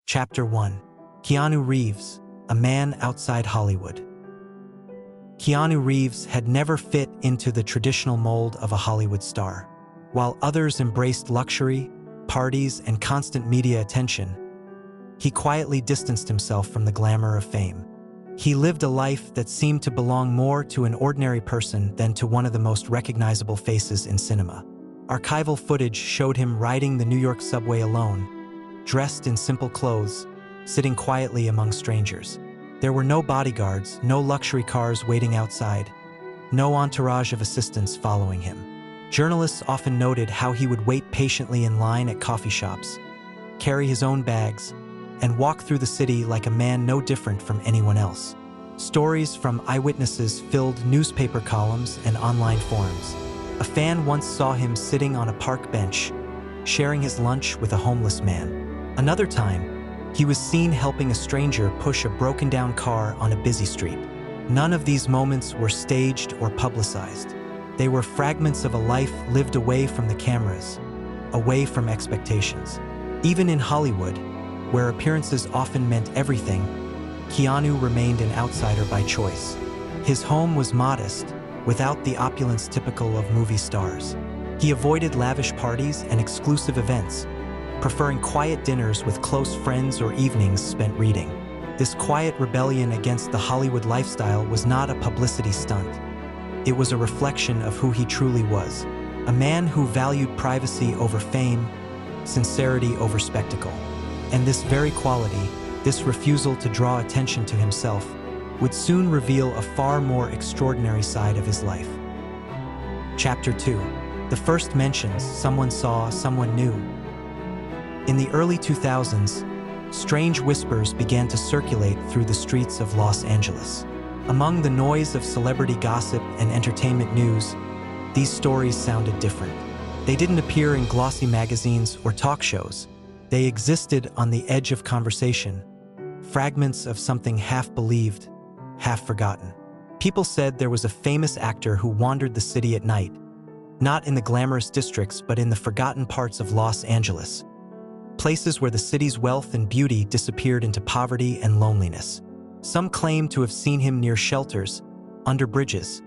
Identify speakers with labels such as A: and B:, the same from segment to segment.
A: Chapter 1. Keanu Reeves, a man outside Hollywood. Keanu Reeves had never fit into the traditional mold of a Hollywood star. While others embraced luxury, parties, and constant media attention, he quietly distanced himself from the glamour of fame. He lived a life that seemed to belong more to an ordinary person than to one of the most recognizable faces in cinema. Archival footage showed him riding the New York subway alone, dressed in simple clothes, sitting quietly among strangers. There were no bodyguards, no luxury cars waiting outside, no entourage of assistants following him. Journalists often noted how he would wait patiently in line at coffee shops, carry his own bags, and walk through the city like a man no different from anyone else. Stories from eyewitnesses filled newspaper columns and online forums. A fan once saw him sitting on a park bench, sharing his lunch with a homeless man. Another time, he was seen helping a stranger push a broken-down car on a busy street. None of these moments were staged or publicized. They were fragments of a life lived away from the cameras, away from expectations. Even in Hollywood, where appearances often meant everything, Keanu remained an outsider by choice. His home was modest, without the opulence typical of movie stars. He avoided lavish parties and exclusive events, preferring quiet dinners with close friends or evenings spent reading. This quiet rebellion against the Hollywood lifestyle was not a publicity stunt. It was a reflection of who he truly was, a man who valued privacy over fame, sincerity over spectacle. And this very quality, this refusal to draw attention to himself, would soon reveal a far more extraordinary side of his life. Chapter 2. The first mentions someone saw, someone knew. In the early 2000s, strange whispers began to circulate through the streets of Los Angeles. Among the noise of celebrity gossip and entertainment news, these stories sounded different. They didn't appear in glossy magazines or talk shows. They existed on the edge of conversation, fragments of something half believed, half forgotten. People said there was a famous actor who wandered the city at night, not in the glamorous districts but in the forgotten parts of Los Angeles, places where the city's wealth and beauty disappeared into poverty and loneliness. Some claimed to have seen him near shelters, under bridges,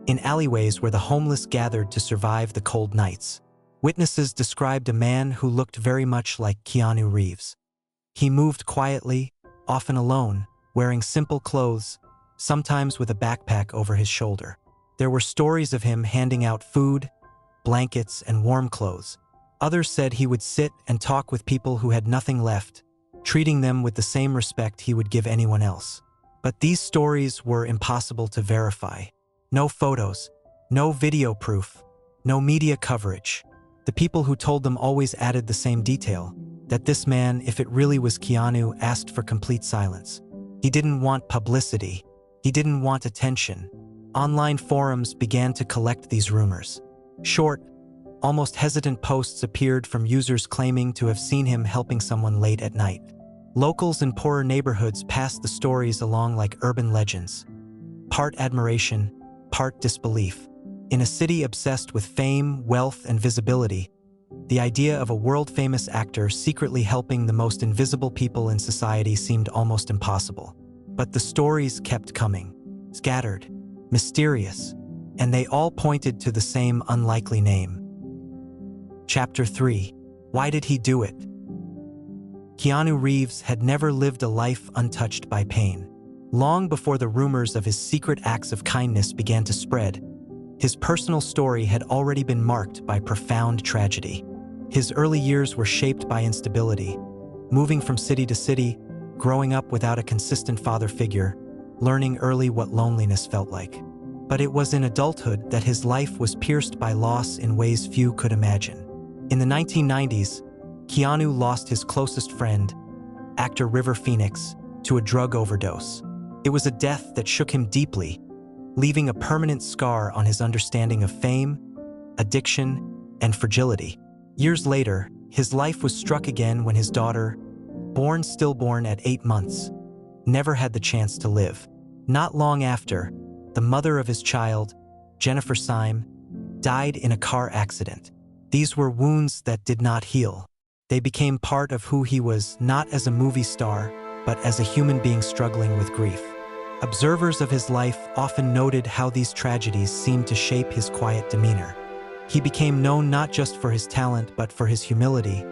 A: in alleyways where the homeless gathered to survive the cold nights. Witnesses described a man who looked very much like Keanu Reeves. He moved quietly, often alone, wearing simple clothes, sometimes with a backpack over his shoulder. There were stories of him handing out food, blankets, and warm clothes. Others said he would sit and talk with people who had nothing left, treating them with the same respect he would give anyone else. But these stories were impossible to verify. No photos, no video proof, no media coverage. The people who told them always added the same detail, that this man, if it really was Keanu, asked for complete silence. He didn't want publicity. He didn't want attention. Online forums began to collect these rumors. Short, almost hesitant posts appeared from users claiming to have seen him helping someone late at night. Locals in poorer neighborhoods passed the stories along like urban legends. Part admiration, part disbelief. In a city obsessed with fame, wealth, and visibility, the idea of a world-famous actor secretly helping the most invisible people in society seemed almost impossible. But the stories kept coming, scattered, mysterious, and they all pointed to the same unlikely name. Chapter 3. Why did he do it? Keanu Reeves had never lived a life untouched by pain. Long before the rumors of his secret acts of kindness began to spread, his personal story had already been marked by profound tragedy. His early years were shaped by instability, moving from city to city, growing up without a consistent father figure, learning early what loneliness felt like. But it was in adulthood that his life was pierced by loss in ways few could imagine. In the 1990s, Keanu lost his closest friend, actor River Phoenix, to a drug overdose. It was a death that shook him deeply, leaving a permanent scar on his understanding of fame, addiction, and fragility. Years later, his life was struck again when his daughter, born stillborn at 8 months, never had the chance to live. Not long after, the mother of his child, Jennifer Syme, died in a car accident. These were wounds that did not heal. They became part of who he was, not as a movie star, but as a human being struggling with grief. Observers of his life often noted how these tragedies seemed to shape his quiet demeanor. He became known not just for his talent but for his humility,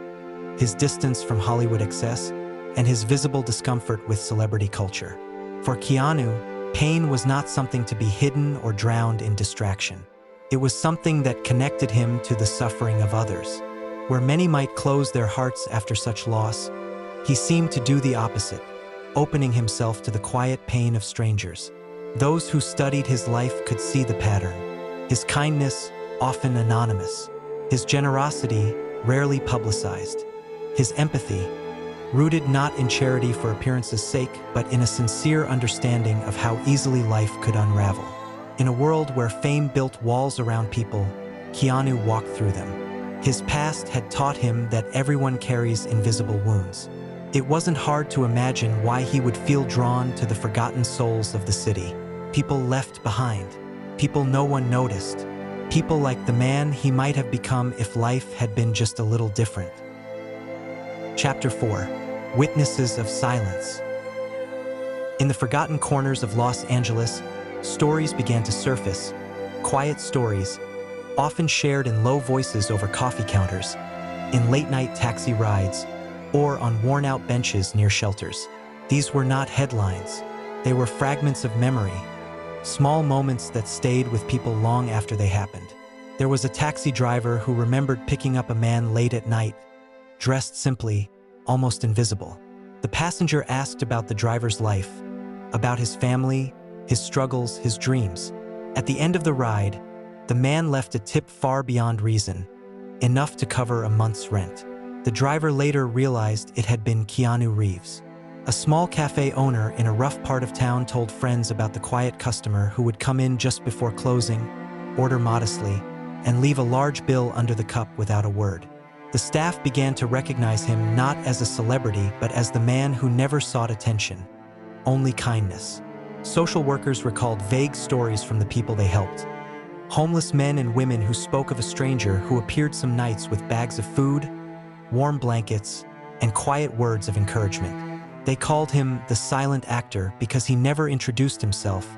A: his distance from Hollywood excess, and his visible discomfort with celebrity culture. For Keanu, pain was not something to be hidden or drowned in distraction. It was something that connected him to the suffering of others. Where many might close their hearts after such loss, he seemed to do the opposite, opening himself to the quiet pain of strangers. Those who studied his life could see the pattern. His kindness, often anonymous. His generosity, rarely publicized. His empathy, rooted not in charity for appearance's sake, but in a sincere understanding of how easily life could unravel. In a world where fame built walls around people, Keanu walked through them. His past had taught him that everyone carries invisible wounds. It wasn't hard to imagine why he would feel drawn to the forgotten souls of the city. People left behind. People no one noticed. People like the man he might have become if life had been just a little different. Chapter 4. Witnesses of Silence. In the forgotten corners of Los Angeles, stories began to surface. Quiet stories, often shared in low voices over coffee counters, in late-night taxi rides, or on worn-out benches near shelters. These were not headlines. They were fragments of memory, small moments that stayed with people long after they happened. There was a taxi driver who remembered picking up a man late at night, dressed simply, almost invisible. The passenger asked about the driver's life, about his family, his struggles, his dreams. At the end of the ride, the man left a tip far beyond reason, enough to cover a month's rent. The driver later realized it had been Keanu Reeves. A small cafe owner in a rough part of town told friends about the quiet customer who would come in just before closing, order modestly, and leave a large bill under the cup without a word. The staff began to recognize him not as a celebrity but as the man who never sought attention, only kindness. Social workers recalled vague stories from the people they helped. Homeless men and women who spoke of a stranger who appeared some nights with bags of food, warm blankets, and quiet words of encouragement. They called him the silent actor because he never introduced himself,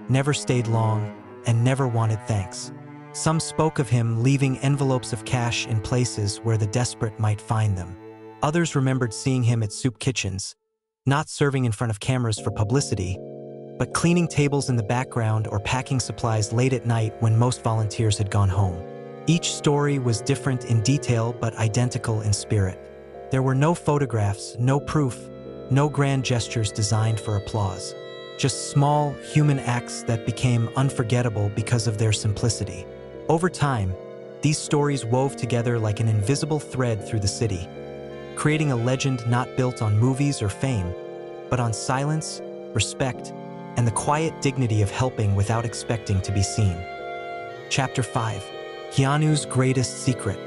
A: never stayed long, and never wanted thanks. Some spoke of him leaving envelopes of cash in places where the desperate might find them. Others remembered seeing him at soup kitchens, not serving in front of cameras for publicity, but cleaning tables in the background or packing supplies late at night when most volunteers had gone home. Each story was different in detail but identical in spirit. There were no photographs, no proof, no grand gestures designed for applause. Just small, human acts that became unforgettable because of their simplicity. Over time, these stories wove together like an invisible thread through the city, creating a legend not built on movies or fame, but on silence, respect, and the quiet dignity of helping without expecting to be seen. Chapter 5. Keanu's Greatest Secret.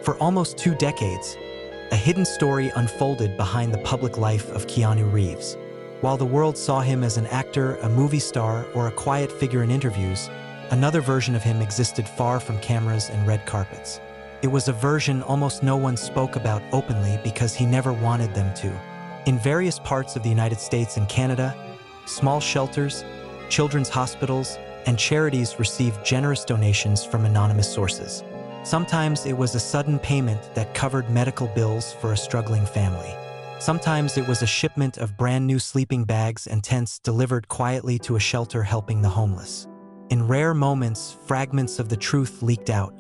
A: For almost 2 decades, a hidden story unfolded behind the public life of Keanu Reeves. While the world saw him as an actor, a movie star, or a quiet figure in interviews, another version of him existed far from cameras and red carpets. It was a version almost no one spoke about openly because he never wanted them to. In various parts of the United States and Canada, small shelters, children's hospitals, and charities received generous donations from anonymous sources. Sometimes it was a sudden payment that covered medical bills for a struggling family. Sometimes it was a shipment of brand new sleeping bags and tents delivered quietly to a shelter helping the homeless. In rare moments, fragments of the truth leaked out.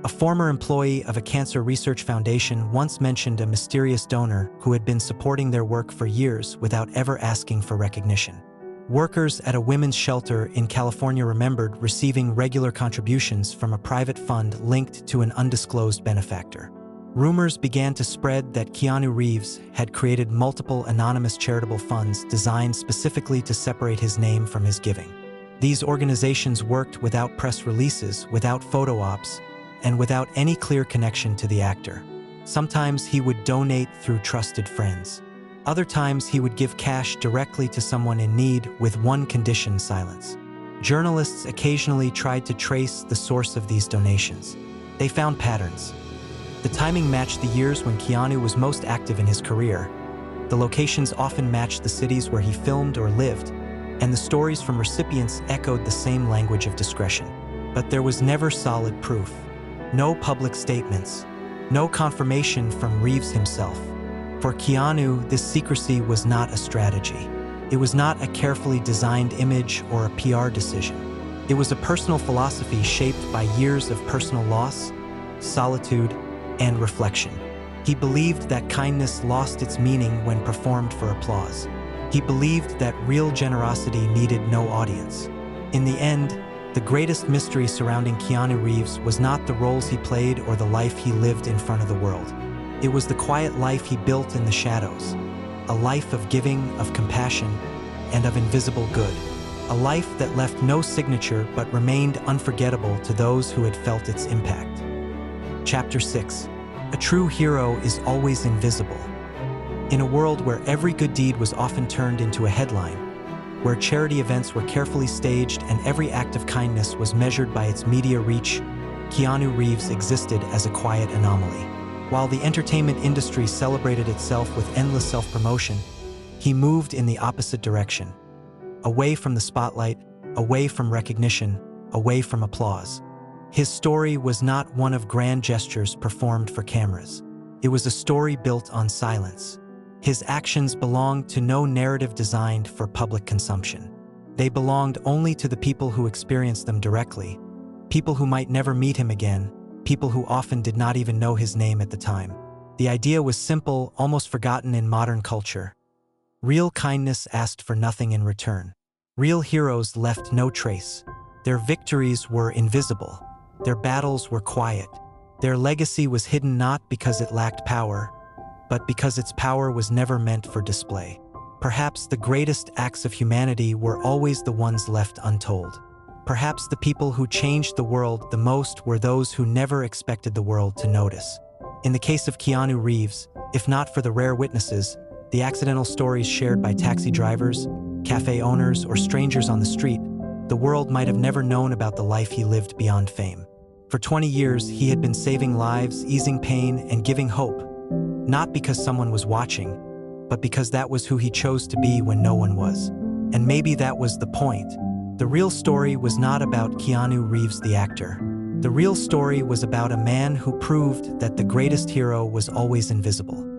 A: A former employee of a cancer research foundation once mentioned a mysterious donor who had been supporting their work for years without ever asking for recognition. Workers at a women's shelter in California remembered receiving regular contributions from a private fund linked to an undisclosed benefactor. Rumors began to spread that Keanu Reeves had created multiple anonymous charitable funds designed specifically to separate his name from his giving. These organizations worked without press releases, without photo ops, and without any clear connection to the actor. Sometimes he would donate through trusted friends. Other times he would give cash directly to someone in need with one condition: silence. Journalists occasionally tried to trace the source of these donations. They found patterns. The timing matched the years when Keanu was most active in his career. The locations often matched the cities where he filmed or lived, and the stories from recipients echoed the same language of discretion. But there was never solid proof. No public statements. No confirmation from Reeves himself. For Keanu, this secrecy was not a strategy. It was not a carefully designed image or a PR decision. It was a personal philosophy shaped by years of personal loss, solitude, and reflection. He believed that kindness lost its meaning when performed for applause. He believed that real generosity needed no audience. In the end, the greatest mystery surrounding Keanu Reeves was not the roles he played or the life he lived in front of the world. It was the quiet life he built in the shadows, a life of giving, of compassion, and of invisible good. A life that left no signature but remained unforgettable to those who had felt its impact. Chapter 6. A true hero is always invisible. In a world where every good deed was often turned into a headline, where charity events were carefully staged and every act of kindness was measured by its media reach, Keanu Reeves existed as a quiet anomaly. While the entertainment industry celebrated itself with endless self-promotion, he moved in the opposite direction. Away from the spotlight, away from recognition, away from applause. His story was not one of grand gestures performed for cameras. It was a story built on silence. His actions belonged to no narrative designed for public consumption. They belonged only to the people who experienced them directly, people who might never meet him again, people who often did not even know his name at the time. The idea was simple, almost forgotten in modern culture. Real kindness asked for nothing in return. Real heroes left no trace. Their victories were invisible. Their battles were quiet. Their legacy was hidden not because it lacked power, but because its power was never meant for display. Perhaps the greatest acts of humanity were always the ones left untold. Perhaps the people who changed the world the most were those who never expected the world to notice. In the case of Keanu Reeves, if not for the rare witnesses, the accidental stories shared by taxi drivers, cafe owners, or strangers on the street, the world might have never known about the life he lived beyond fame. For 20 years, he had been saving lives, easing pain, and giving hope, not because someone was watching, but because that was who he chose to be when no one was. And maybe that was the point. The real story was not about Keanu Reeves the actor. The real story was about a man who proved that the greatest hero was always invisible.